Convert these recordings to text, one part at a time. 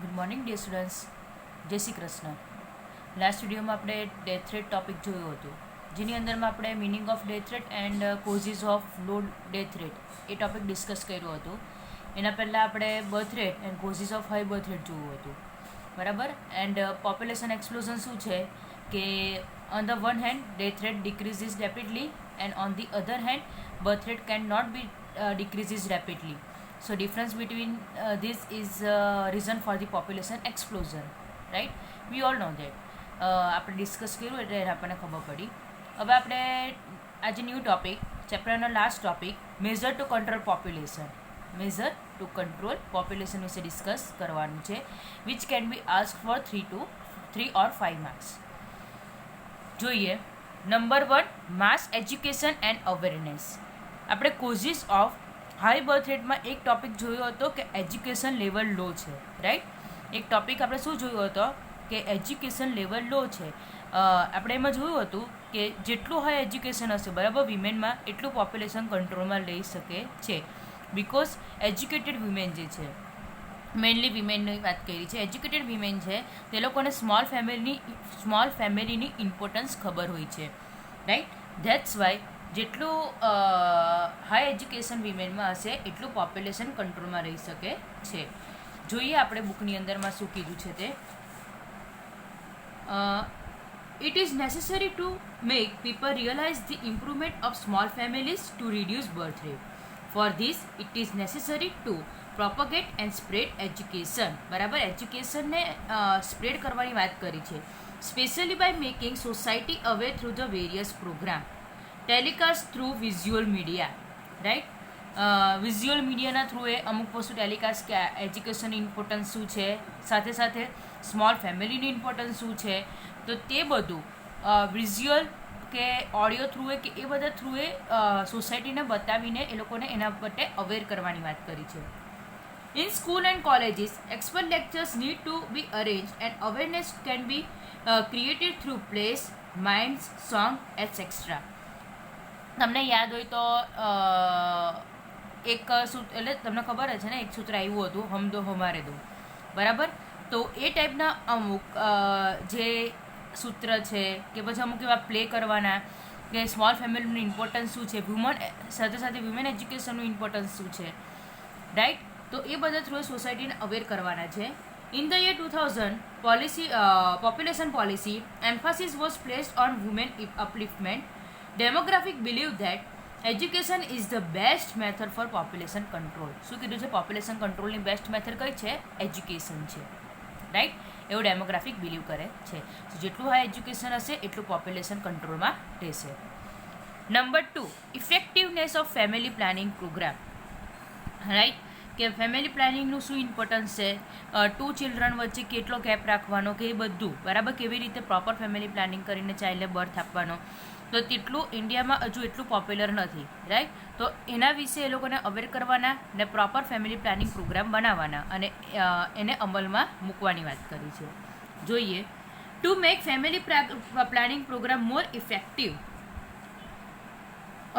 Good morning dear students, જય Shri Krishna. Last વિડીયોમાં આપણે ડેથ થ્રેટ ટોપિક જોયું હતું, જેની અંદરમાં આપણે meaning of death threat and causes of low death rate એ ટોપિક ડિસ્કસ કર્યું હતું. એના પહેલાં આપણે birth rate and causes of high birth rate જોયું હતું, બરાબર. એન્ડ પોપ્યુલેશન એક્સપ્લોઝન શું છે કે on the one hand death rate decreases rapidly and on the other hand birth rate can not be decreases rapidly. So difference between this is reason for the population explosion, right? We all know that. આપણે ડિસ્કસ કર્યું એટલે આપણને ખબર પડી. હવે આપણે આજે ન્યૂ ટોપિક, ચેપ્ટરનો last topic, measure to control population. Measure to control population વિશે ડિસ્કસ કરવાનું છે, which can be ask for 3 or 5 marks. જોઈએ. Number 1, mass education and awareness. આપણે કોઝિસ ઓફ હાઈ બર્થ રેટમાં એક ટોપિક જોયો હતો કે એજ્યુકેશન લેવલ લો છે, રાઈટ. એક ટોપિક આપણે શું જોયો હતો કે એજ્યુકેશન લેવલ લો છે. આપણે એમાં જોયું હતું કે જેટલું હાઈ એજ્યુકેશન હશે, બરાબર, વિમેનમાં, એટલું પોપ્યુલેશન કંટ્રોલમાં લઈ શકે છે. બિકોઝ એજ્યુકેટેડ વિમેન જે છે, મેઇનલી વિમેનની વાત કરી છે, એજ્યુકેટેડ વિમેન છે, તે લોકોને સ્મોલ ફેમિલીની ઇમ્પોર્ટન્સ ખબર હોય છે, રાઈટ. ધેટ્સ વાય જેટલું હાઈ એજ્યુકેશન વિમેનમાં હશે એટલું પોપ્યુલેશન કંટ્રોલમાં રહી શકે છે. જોઈએ આપણે બુકની અંદરમાં શું કીધું છે તે. It is necessary to make people realise the improvement of small families to reduce birth rate. For this it is necessary to propagate and spread education. બરાબર, એજ્યુકેશનને સ્પ્રેડ કરવાની વાત કરી છે, specially by making society aware through the various programme. Telecast through visual media, right. Visual મીડિયાના through એ અમુક વસ્તુ ટેલિકાસ્ટ કે એજ્યુકેશનની ઇમ્પોર્ટન્સ શું છે, સાથે સાથે સ્મોલ ફેમિલીની ઇમ્પોર્ટન્સ શું છે, તો તે બધું વિઝ્યુઅલ કે ઓડિયો થ્રુ એ કે એ બધા થ્રુ એ સોસાયટીને બતાવીને એ લોકોને એના માટે અવેર કરવાની વાત કરી છે. In school and colleges expert lectures need to be arrange and awareness can be created through plays, minds, song etcetera. તમને યાદ હોય તો એક સૂત્ર, એટલે તમને ખબર જ છે ને, એક સૂત્ર આવ્યું હતું, હમ દો હમારે દો, બરાબર. તો એ ટાઈપના અમુક જે સૂત્ર છે કે પછી અમુક એવા પ્લે કરવાના કે સ્મોલ ફેમિલીનું ઇમ્પોર્ટન્સ શું છે, વુમન સાથે સાથે વિમેન એજ્યુકેશનનું ઇમ્પોર્ટન્સ શું છે, રાઈટ. તો એ બધા થ્રુ સોસાયટીને અવેર કરવાના છે. In the year 2000 population policy emphasis was placed on women upliftment. Demographic believe that education is the best method for population control. શું કીધું છે? પોપ્યુલેશન કંટ્રોલની બેસ્ટ મેથડ કઈ છે? એજ્યુકેશન છે, રાઈટ. એવું ડેમોગ્રાફિક બિલીવ કરે છે. જેટલું હાઈ એજ્યુકેશન હશે એટલું પોપ્યુલેશન કંટ્રોલમાં રહેશે. Number 2, effectiveness of family planning programme, right. કે ફેમિલી પ્લાનિંગનું શું ઇમ્પોર્ટન્સ છે, 2 ચિલ્ડ્રન વચ્ચે કેટલો ગેપ રાખવાનો, કે એ બધું, બરાબર, કેવી રીતે પ્રોપર ફેમિલી પ્લાનિંગ કરીને ચાઇલ્ડને બર્થ આપવાનો, તો તેટલું ઇન્ડિયામાં હજુ એટલું પોપ્યુલર નથી, રાઈટ. તો એના વિશે એ લોકોને અવેર કરવાના ને પ્રોપર ફેમિલી પ્લાનિંગ પ્રોગ્રામ બનાવવાના અને એને અમલમાં મૂકવાની વાત કરી છે. જોઈએ. To make family planning programme more effective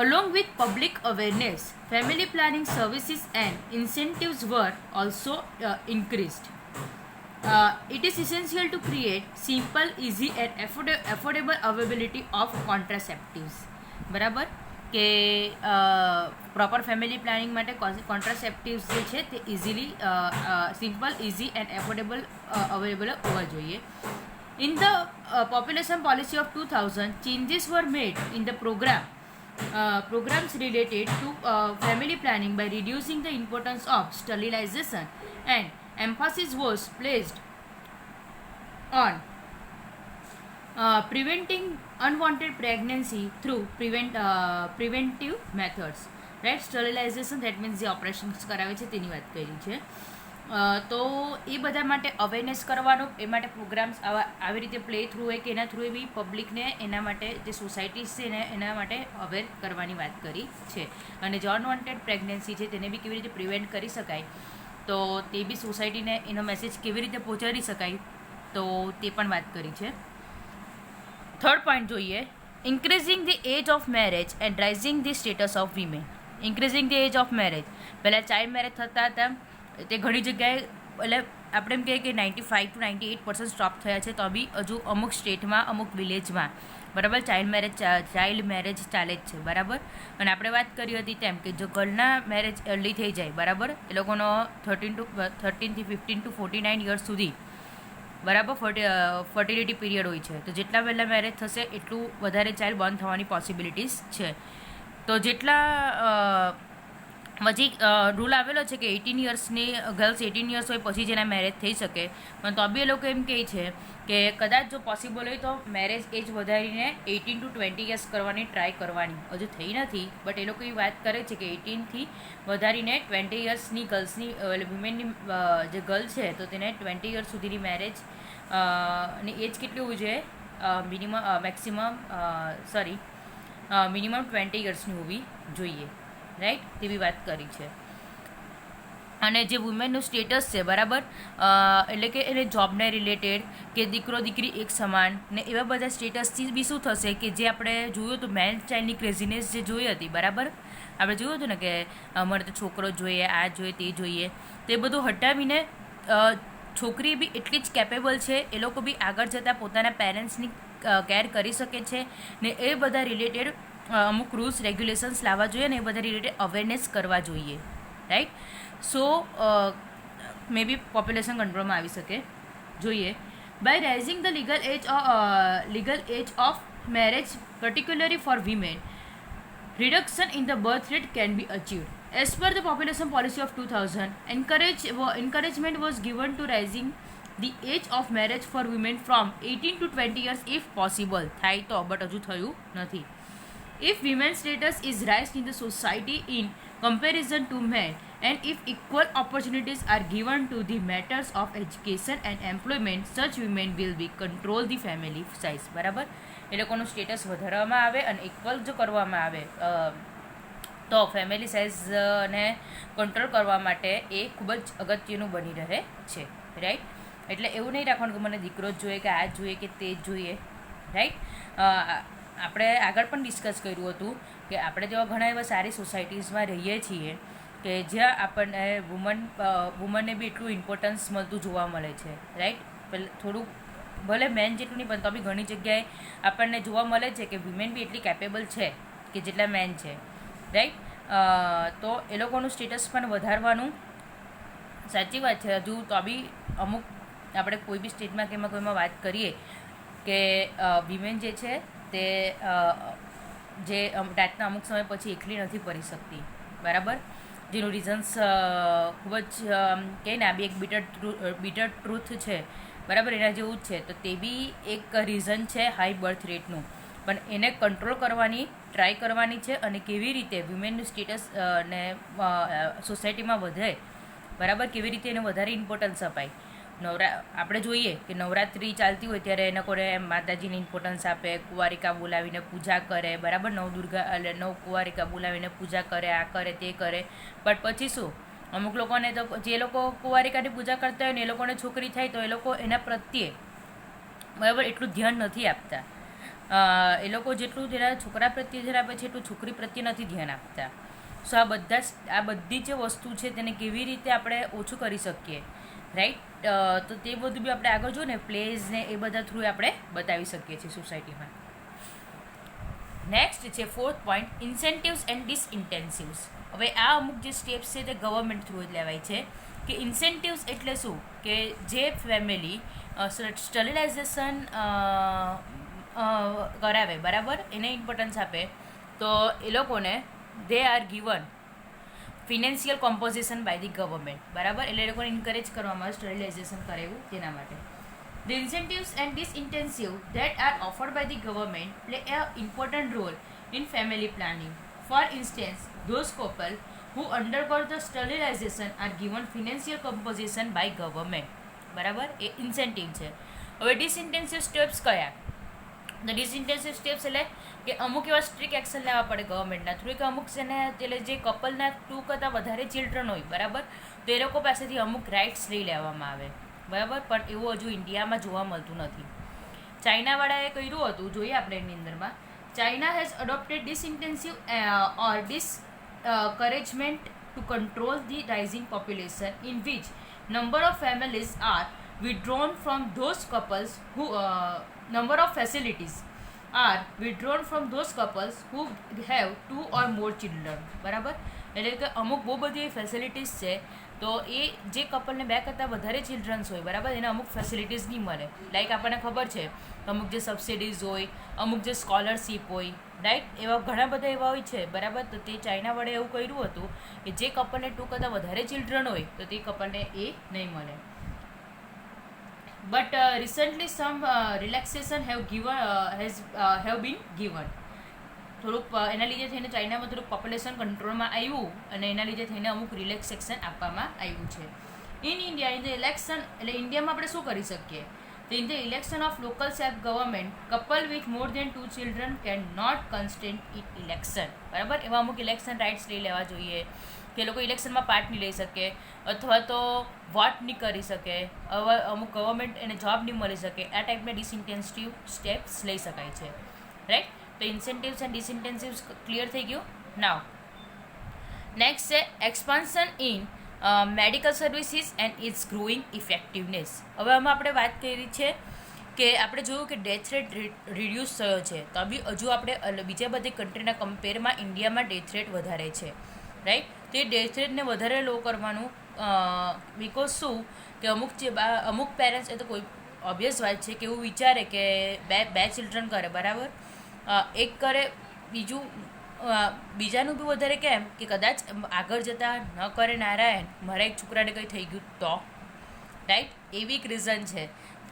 along with public awareness, family planning services and incentives were also increased. It is essential to create simple, easy and affordable availability of contraceptives. બરાબર, કે proper family planning માટે કોન્ટ્રાસેપ્ટિવ્સ જે છે તે easily, simple, easy and affordable available હોવા જોઈએ. In the population policy of 2000 changes were made in the programs related to family planning by reducing the importance of sterilization and emphasis was placed on preventing unwanted pregnancy through preventive methods, right. Sterilization, that means જે operations કરાવે છે તેની વાત કરી છે. તો એ બધા માટે અવેરનેસ કરવાનો, એ માટે પ્રોગ્રામ્સ આવી રીતે પ્લે થ્રુ હોય કે એના થ્રુ બી પબ્લિકને એના માટે જે સોસાયટીઝ છે ને એના માટે અવેર કરવાની વાત કરી છે. અને જે અનવોન્ટેડ પ્રેગ્નન્સી છે તેને બી કેવી રીતે પ્રિવેન્ટ કરી શકાય, તો તે બી સોસાયટીને એનો મેસેજ કેવી રીતે પહોંચાડી શકાય, તો તે પણ વાત કરી છે. થર્ડ પોઈન્ટ જોઈએ. Increasing the age of marriage and raising the status of women. Increasing the age of marriage, પહેલાં ચાઇલ્ડ મેરેજ થતા હતા, તે ઘણી જગ્યાએ એટલે આપણે એમ કહીએ કે 95 to 98% સ્ટોપ થયા છે, તો બી હજુ અમુક સ્ટેટમાં અમુક વિલેજમાં બરાબર ચાઇલ્ડ મેરેજ ચાલે જ છે બરાબર. અને આપણે વાત કરી હતી તેમ કે જો ગર્લના મેરેજ અર્લી થઈ જાય બરાબર, એ લોકોનો 13 થી 15 to 49 યર્સ સુધી બરાબર ફર્ટિલિટી પીરિયડ હોય છે. તો જેટલા વહેલા મેરેજ થશે એટલું વધારે ચાઇલ્ડ બોર્ન થવાની પોસિબિલિટીઝ છે. તો જેટલા પછી રૂલ આવેલો છે કે 18 યર્સની ગર્લ્સ 18 યર્સ હોય પછી જેના મેરેજ થઈ શકે, પણ તો બી એ લોકો એમ કહે છે કે કદાચ જો પોસિબલ હોય તો મેરેજ એજ વધારીને 18 to 20 યર્સ કરવાની ટ્રાય કરવાની. હજુ થઈ નથી બટ એ લોકો એ વાત કરે છે કે 18થી વધારીને 20 યર્સની ગર્લ્સની વુમેનની જે ગર્લ છે તો તેને 20 યર્સ સુધીની મેરેજ ની એજ કેટલી હોવી જોઈએ, મિનિમમ 20 યર્સની હોવી જોઈએ, રાઈટ, તેવી વાત કરી છે. અને જે વુમેનનું સ્ટેટસ છે બરાબર, એટલે કે એને જોબને રિલેટેડ કે દીકરો દીકરી એક સમાન ને એવા બધા સ્ટેટસથી બી શું થશે કે જે આપણે જોયું હતું મેન ચાઇલ્ડની ક્રેઝીનેસ જે જોઈ હતી બરાબર, આપણે જોયું હતું ને કે અમારે તો છોકરો જોઈએ, આ જોઈએ, તે જોઈએ, તે બધું હટાવીને છોકરી બી એટલી જ કેપેબલ છે, એ લોકો બી આગળ જતાં પોતાના પેરેન્ટ્સની કેર કરી શકે છે ને એ બધા રિલેટેડ અમુક રૂલ્સ રેગ્યુલેશન્સ લાવવા જોઈએ ને એ બધા રિલેટેડ અવેરનેસ કરવા જોઈએ, રાઈટ. સો મે બી પોપ્યુલેશન કંટ્રોલમાં આવી શકે જોઈએ. By raising the legal age of marriage particularly for women, reduction in the birth rate can be achieved. As per the population policy of 2000, encouragement was given to raising the age of marriage for women from 18 to 20 years if possible. થાય તો but હજુ થયું નથી. If women's status is raised in the society in comparison to men, and if equal opportunities are given to the matters of education and employment, such women will be control the family size. બરાબર, એ લોકોનું status વધારવામાં આવે અને equal જો કરવામાં આવે તો family સાઇઝને control કરવા માટે એ ખૂબ જ અગત્યનું બની રહે છે, રાઈટ. એટલે એવું નહીં રાખવાનું કે મને દીકરો જ જોઈએ કે આ જ જોઈએ કે તે જ જોઈએ, રાઈટ. આપણે આગળ પણ ડિસ્કસ કર્યું હતું કે આપણે જેવા ઘણા એવા સારી સોસાયટીઝમાં રહીએ છીએ કે જ્યાં આપણને વુમનને બી એટલું ઇમ્પોર્ટન્સ મળતું જોવા મળે છે, રાઈટ. થોડુંક ભલે મેન જેટલું નહીં પણ તો બી ઘણી જગ્યાએ આપણને જોવા મળે છે કે વિમેન બી એટલી કેપેબલ છે કે જેટલા મેન છે, રાઈટ. તો એ લોકોનું સ્ટેટસ પણ વધારવાનું સાચી વાત છે. હજુ તો બી અમુક આપણે કોઈ બી સ્ટેટમાં કે એમાં કોઈમાં વાત કરીએ કે વિમેન જે છે તે જે રાતના અમુક સમય પછી એકલી નથી પડી શકતી બરાબર, જેનું રીઝન્સ ખૂબ જ કહે ને આ બી એક બીટર ટ્રુથ છે બરાબર, એના જેવું જ છે. તો તે બી એક રીઝન છે હાઈ બર્થ રેટનું, પણ એને કંટ્રોલ કરવાની ટ્રાય કરવાની છે અને કેવી રીતે વિમેનનું સ્ટેટસ ને સોસાયટીમાં વધે બરાબર, કેવી રીતે એને વધારે ઇમ્પોર્ટન્સ અપાય. આપણે જોઈએ કે નવરાત્રિ ચાલતી હોય ત્યારે એ લોકોને માતાજીને ઇમ્પોર્ટન્સ આપે, કુંવારિકા બોલાવીને પૂજા કરે બરાબર, નવદુર્ગા એટલે નવ કુંવારિકા બોલાવીને પૂજા કરે, આ કરે તે કરે. બટ પછી શું, અમુક લોકોને તો જે લોકો કુંવારિકાની પૂજા કરતા હોય ને એ લોકોને છોકરી થાય તો એ લોકો એના પ્રત્યે બરાબર એટલું ધ્યાન નથી આપતા. એ લોકો જેટલું તેના છોકરા પ્રત્યે ધ્યાન આપે છે એટલું છોકરી પ્રત્યે નથી ધ્યાન આપતા. સો આ બધી જે વસ્તુ છે તેને કેવી રીતે આપણે ઓછું કરી શકીએ, રાઈટ. તો તે બધું બી આપણે આગળ જોઈએ ને પ્લેઝ ને એ બધા થ્રુ આપણે બતાવી શકીએ છીએ સોસાયટીમાં. નેક્સ્ટ છે 4th પોઈન્ટ, ઇન્સેન્ટિવ્સ એન્ડ ડિસઇન્ટેન્સિવ્સ. હવે આ અમુક જે સ્ટેપ્સ છે તે ગવર્મેન્ટ થ્રુ જ લેવાય છે. કે ઇન્સેન્ટિવ્સ એટલે શું કે જે ફેમિલી સ્ટરીલાઇઝેશન કરાવે બરાબર, એને ઇમ્પોર્ટન્સ આપે તો એ લોકોને they are given financial composition by the government બરાબર, એટલે એ લોકોને ઇન્કરેજ કરવામાં આવે સ્ટરીલાઇઝેશન કરે એવું તેના માટે. The incentives and disincentives that are offered by the government play an important role in family planning. For instance, those couples who undergo the sterilization are given financial compensation by government. બરાબર, એ incentive છે. હવે ડિસઇન્ટેન્સિવ steps કયા? The ડિસઇન્ટેન્સિવ steps એટલે કે અમુક એવા strict action લેવા પડે ગવર્મેન્ટના થ્રુ કે અમુક છે ને એટલે જે કપલના 2 કરતાં વધારે ચિલ્ડ્રન હોય બરાબર, તો એ લોકો પાસેથી અમુક રાઇટ્સ લઈ લેવામાં આવે બરાબર, પણ એવું હજુ ઇન્ડિયામાં જોવા મળતું નથી. ચાઇનાવાળાએ કર્યું હતું, જોઈએ આપણે એની અંદરમાં. China has adopted disincentive or discouragement to control the rising population in which number of families are withdrawn from those couples who number of facilities are withdrawn from those couples who have 2 or more children. બરાબર, એટલે કે અમુક બહુ બધી facilities છે, તો એ જે કપલને 2 કરતાં વધારે ચિલ્ડ્રન્સ હોય, બરાબર, એને અમુક ફેસિલિટીઝ નહીં મળે. લાઈક આપણને ખબર છે અમુક જે સબસિડીઝ હોય, અમુક જે સ્કોલરશીપ હોય, રાઈટ, એવા ઘણા બધા એવા હોય છે, બરાબર. તો તે ચાઇના વડે એવું કર્યું હતું કે જે કપલને 2 કરતાં વધારે ચિલ્ડ્રન હોય તો તે કપલને એ નહીં મળે. But recently some relaxation have been given. થોડુંક એના લીધે થઈને ચાઇનામાં થોડુંક પોપ્યુલેશન કંટ્રોલમાં આવ્યું અને એના લીધે થઈને અમુક રિલેક્સેશન આપવામાં આવ્યું છે. In India, in the election, એટલે ઇન્ડિયામાં આપણે શું કરી શકીએ? તો in the election of local self government, couple with more than 2 children can not constant in election. બરાબર, એવા અમુક ઇલેક્શન રાઇટ્સ લઈ લેવા જોઈએ કે લોકો ઇલેક્શનમાં પાર્ટ નહીં લઈ શકે, અથવા તો વોટ નહીં કરી શકે, અમુક ગવર્મેન્ટ એને જોબ નહીં મળી શકે. આ ટાઈપના ડિસઇન્ટેન્સિવ સ્ટેપ્સ લઈ શકાય છે, રાઈટ. તો ઇન્સેન્ટિવ્સ એન્ડ ડિસઇન્ટેન્સિવ્સ ક્લિયર થઈ ગયું. નાવ નેક્સ્ટ છે expansion in medical services and its growing effectiveness. હવે આમાં આપણે વાત કરી છે કે આપણે જોયું કે ડેથ રેટ રિડ્યુસ થયો છે, તો બી હજુ આપણે બીજા બધી કન્ટ્રીના કમ્પેરમાં ઇન્ડિયામાં ડેથ રેટ વધારે છે, રાઈટ. તો એ ડેથ રેટને વધારે લો કરવાનું બિકોઝ શું કે અમુક પેરેન્ટ્સ, એ તો કોઈ ઓબ્વિયસ વાત છે કે એવું વિચારે કે બે ચિલ્ડ્રન કરે, બરાબર, એક કરે, બીજાનું બી વધારે, કેમ કે કદાચ આગળ જતાં ન કરે નારાયણ, મારા એક છોકરાને કંઈ થઈ ગયું તો, રાઈટ. એવી એક રીઝન છે.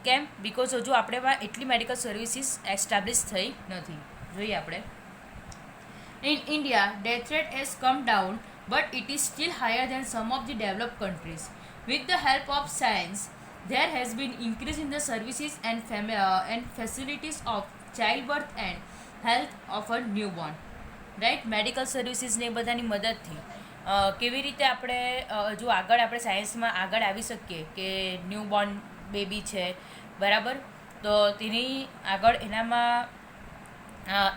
કેમ? બિકોઝ હજુ આપણેમાં એટલી મેડિકલ સર્વિસીસ એસ્ટાબ્લિશ થઈ નથી. જોઈએ આપણે. In India, death rate has come down, but it is still higher than some of the developed countries. With the help of science, there has been increase in the services and facilities of childbirth and health of a newborn. Right, medical services ને એ બધાની મદદથી કેવી રીતે આપણે હજુ આગળ આપણે સાયન્સમાં આગળ આવી શકીએ કે ન્યૂબોર્ન બેબી છે, બરાબર, તો તેની આગળ એનામાં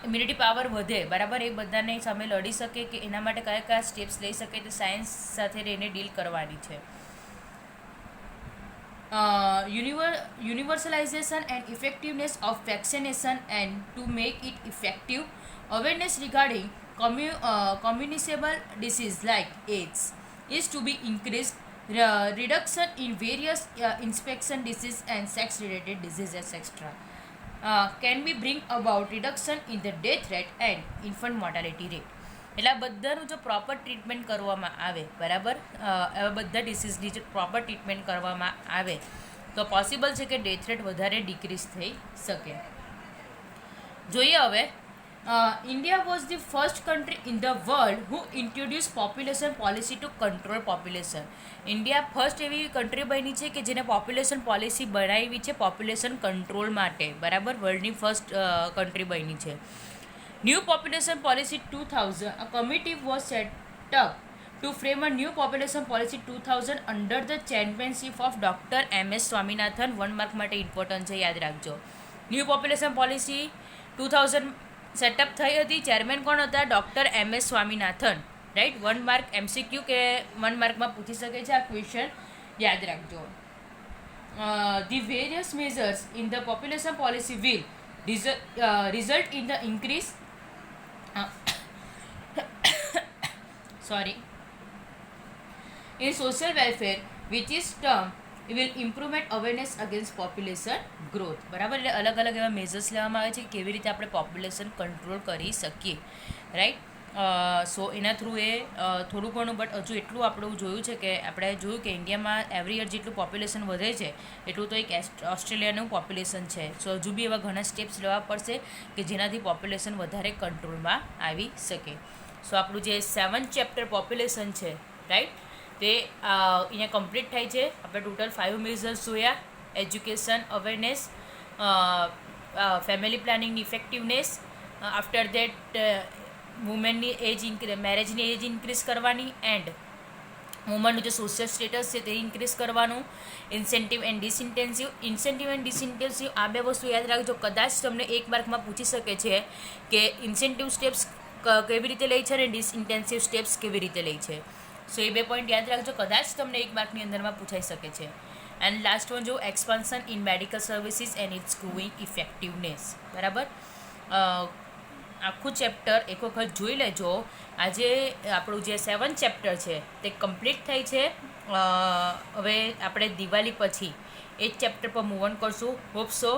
ઇમ્યુનિટી પાવર વધે, બરાબર, એ બધાને સામે લડી શકે કે એના માટે કયા કયા સ્ટેપ્સ લઈ શકે, તો સાયન્સ સાથે રહીને ડીલ કરવાની છે. Universalization and effectiveness of vaccination and to make it effective, awareness regarding communicable disease like AIDS is to be increased, reduction in various infection disease and sex related diseases etc. Can be bring about reduction in the death rate and infant mortality rate. એટલે આ બધાનું જો proper treatment કરવામાં આવે, બરાબર, એવા બધા ડિસીઝની જો પ્રોપર ટ્રીટમેન્ટ કરવામાં આવે તો પોસિબલ છે કે ડેથ રેટ વધારે ડિક્રીઝ થઈ શકે. જોઈએ હવે. India was the first country in the world who introduced population policy to control population. India first એવી કન્ટ્રી બની છે કે જેને પોપ્યુલેશન પોલિસી બનાવી છે પોપ્યુલેશન કંટ્રોલ માટે, બરાબર, વર્લ્ડની ફર્સ્ટ કન્ટ્રી બની છે. New population policy 2000, a committee was set up to frame a new population policy 2000 under the chairmanship of Dr. M.S. Swaminathan. 1 mark માટે ઇમ્પોર્ટન્ટ છે, યાદ રાખજો. ન્યૂ પોપ્યુલેશન પોલિસી 2000 સેટઅપ થઈ હતી. ચેરમેન કોણ હતા? Doctor M.S. Swaminathan, right. 1 mark MCQ કે 1 માર્કમાં પૂછી શકે છે આ ક્વેશ્ચન, યાદ રાખજો. The various measures in the population policy will result in the increase in social welfare, which is termed will improvement awareness against population growth. બરાબર, એટલે અલગ અલગ એવા મેઝર્સ લેવામાં આવે છે કે કેવી રીતે આપણે પોપ્યુલેશન કંટ્રોલ કરી શકીએ, રાઈટ. સો એના થ્રુ એ થોડું ઘણું, બટ હજુ એટલું આપણું જોયું છે કે આપણે જોયું કે ઇન્ડિયામાં એવરી યર જેટલું પોપ્યુલેશન વધે છે એટલું તો એક ઓસ્ટ્રેલિયાનું પોપ્યુલેશન છે. સો હજુ બી એવા ઘણા સ્ટેપ્સ લેવા પડશે કે જેનાથી પોપ્યુલેશન વધારે કંટ્રોલમાં આવી શકે. સો આપણું જે 7th ચેપ્ટર પોપ્યુલેશન છે, રાઈટ, તે અહીંયા કમ્પ્લીટ થાય છે. આપણે ટોટલ 5 મેઝર્સ જોયા: એજ્યુકેશન, અવેરનેસ, ફેમિલી પ્લાનિંગની ઇફેક્ટિવનેસ, આફ્ટર દેટ વુમેનની મેરેજની એજ ઇન્ક્રીઝ કરવાની, એન્ડ વુમનનું જે સોશિયલ સ્ટેટસ છે તે ઇન્ક્રીઝ કરવાનું, incentive and disincentive. Incentive and disincentive આ બે વસ્તુ યાદ રાખજો. કદાચ તમને 1 માર્કમાં પૂછી શકે છે કે ઇન્સેન્ટિવ સ્ટેપ્સ કેવી રીતે લે છે અને ડિસઇન્ટેન્સિવ સ્ટેપ્સ કેવી રીતે લે છે. સો એ 2 પોઈન્ટ યાદ રાખજો, કદાચ તમને 1 માર્કની અંદરમાં પૂછાઈ શકે છે. એન્ડ લાસ્ટ વન જો expansion in medical services and its growing effectiveness. બરાબર, આખું ચેપ્ટર એક વખત જોઈ લેજો. આજે આપણું જે 7 ચેપ્ટર છે તે કમ્પ્લીટ થઈ છે. હવે આપણે દિવાળી પછી એ જ ચેપ્ટર પર મૂવ ઓન કરશું. હોપ સો,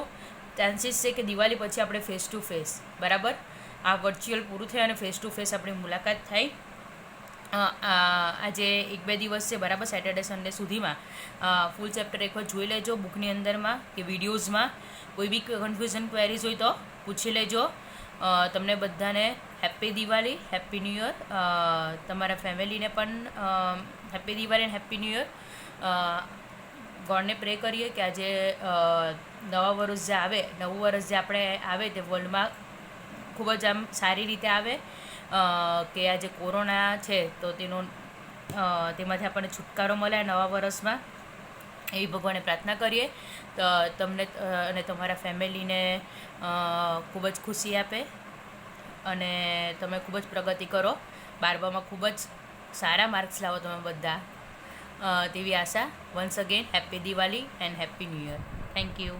ચાન્સીસ છે કે દિવાળી પછી આપણે ફેસ ટુ ફેસ, બરાબર, આ વર્ચ્યુઅલ પૂરું થાય અને ફેસ ટુ ફેસ આપણી મુલાકાત થાય. આજે 1-2 દિવસ છે, બરાબર, સેટરડે સન્ડે સુધીમાં ફૂલ ચેપ્ટર એક વખત જોઈ લેજો બુકની અંદરમાં કે વિડીયોઝમાં. કોઈ બી કન્ફ્યુઝન ક્વેરીઝ હોય તો પૂછી લેજો. તમને બધાને happy Diwali, happy new year. તમારા ફેમિલીને પણ હેપ્પી દિવાળી અને હેપ્પી ન્યૂ યર. ગોડને પ્રે કરીએ કે આજે નવા વર્ષ જે આવે, નવું વર્ષ જે આપણે આવે તે વર્લ્ડમાં ખૂબ જ આમ સારી રીતે આવે, કે આ જે કોરોના છે તો તેમાંથી આપણને છુટકારો મળે નવા વર્ષમાં, એવી ભગવાનને પ્રાર્થના કરીએ. તો તમને અને તમારા ફેમિલીને ખૂબ જ ખુશી આપે અને તમે ખૂબ જ પ્રગતિ કરો. 12માં ખૂબ જ સારા માર્ક્સ લાવો તમે બધા, તેવી આશા. Once again happy Diwali and happy new year. Thank you.